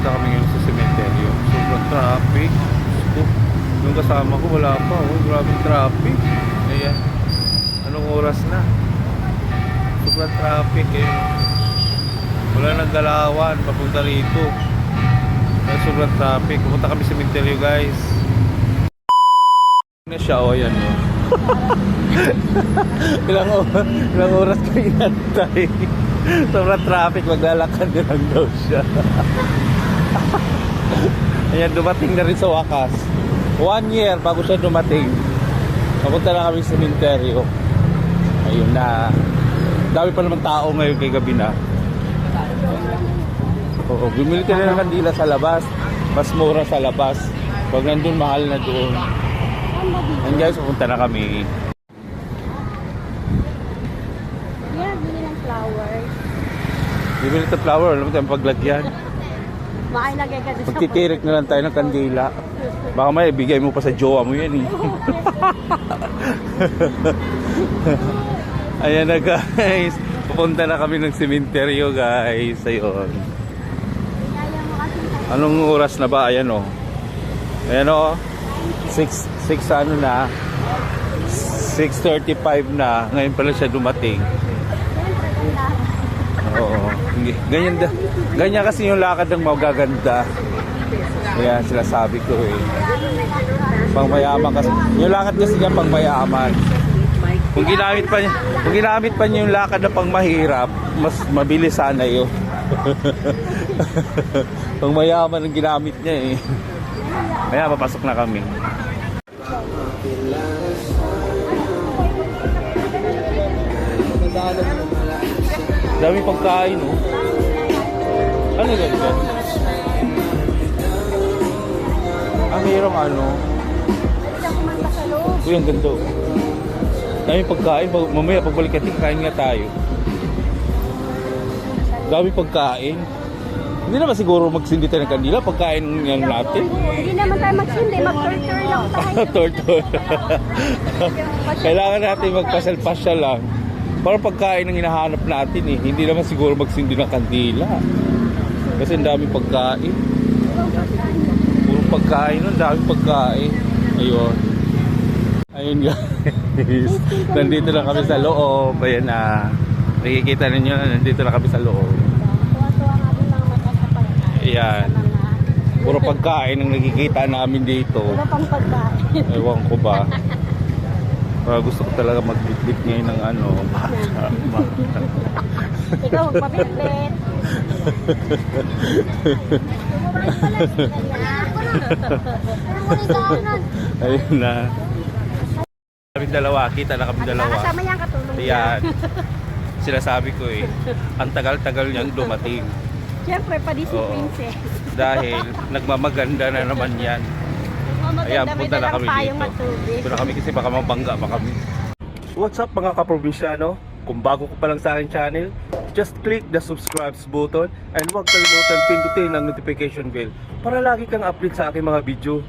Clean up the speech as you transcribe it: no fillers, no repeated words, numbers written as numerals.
Punta kami ngayon sa cemetery. Sobrang traffic. Yung kasama ko wala pa. Oh, grabe traffic. Ayan. Anong oras na? Sobrang traffic eh. Wala nang galawan papunta rito. Kaya sobrang traffic. Pumunta kami sa cemetery guys. Na siya o yan o. ilang oras ko inantay. Sobrang traffic, maglalakad na lang daw siya. Ayan, dumating na rin sa wakas. 1 year bago siya dumating. Papunta na kami sa sementeryo. Ayun na. Dami pa naman tao ngayon kay gabi na. Oo, bumili ka na ng kandila sa labas. Mas mura sa labas. Pag nandun, mahal na doon. And guys, pupunta na kami. Yeah, bili ng flowers. Bibili ito flower, alam mo tayong paglagyan. Makailagay ka doon sa Magtitirik na lang tayo ng kandila. Baka may ibigay mo pa sa jowa mo yan eh. Ayan na guys. Pupunta na kami ng sementeryo guys. Ayun. Anong oras na ba? Ayan o. Ayan o. 6 ano na. 6:35 na. Ngayon pala siya dumating. Oo. Ganyan kasi yung lakad ng magaganda. Ayan sila sabi ko eh. Pangmayaman kasi. Yung lakad kasi niya pangmayaman. Kung ginamit pa niya yung lakad na pangmahirap, mas mabilis sana yun. Pangmayaman ang ginamit niya eh. Kaya papasok na kami. Dami pagkain oh. Ano yun dyan? Mayroong ano. Uy, ang ganda. Dami pagkain. Mamaya pagbalik natin, kain nga tayo. Dami pagkain. Hindi naman siguro magsindi tayo ng kandila. Pagkain yan natin. Hindi naman tayo magsindi. Mag-tour-tour lang tayo. Tour-tour. Kailangan natin magpasyal-pasyal lang. Para pagkain ang hinahanap natin eh. Hindi naman siguro magsindi ng kandila. Kasi ang dami pagkain. Puro pagkain nun, dami pagkain. Ayun. Ayun guys. Nandito na kami sa loob. Ayan na. Nakikita ninyo na nandito na kami sa loob. Tuwa-tuwa nga din mga mata sa pagkain. Ayan. Puro pagkain ang nakikita namin dito. Puro pang pagkain. Ewan ko ba. Gusto ko talaga magbitbit ngayon ng ano. Ikaw, magpabitbit. Ayun na. Kami dalawa, kita na kami dalawa. Kasama niyang katulong. Ayan. Sinasabi ko eh, ang tagal-tagal niyang dumating. Siyempre, pa Disney Oo. Princess. Dahil nagmamaganda na naman yan. Ayan, punta na kami dito. Punta na kami kasi baka mabangga pa kami. What's up mga kaprobinsyano? Kung bago ko pa lang sa aking channel, just click the subscribe button and huwag kalimutan pindutin ang notification bell para lagi kang update sa aking mga video.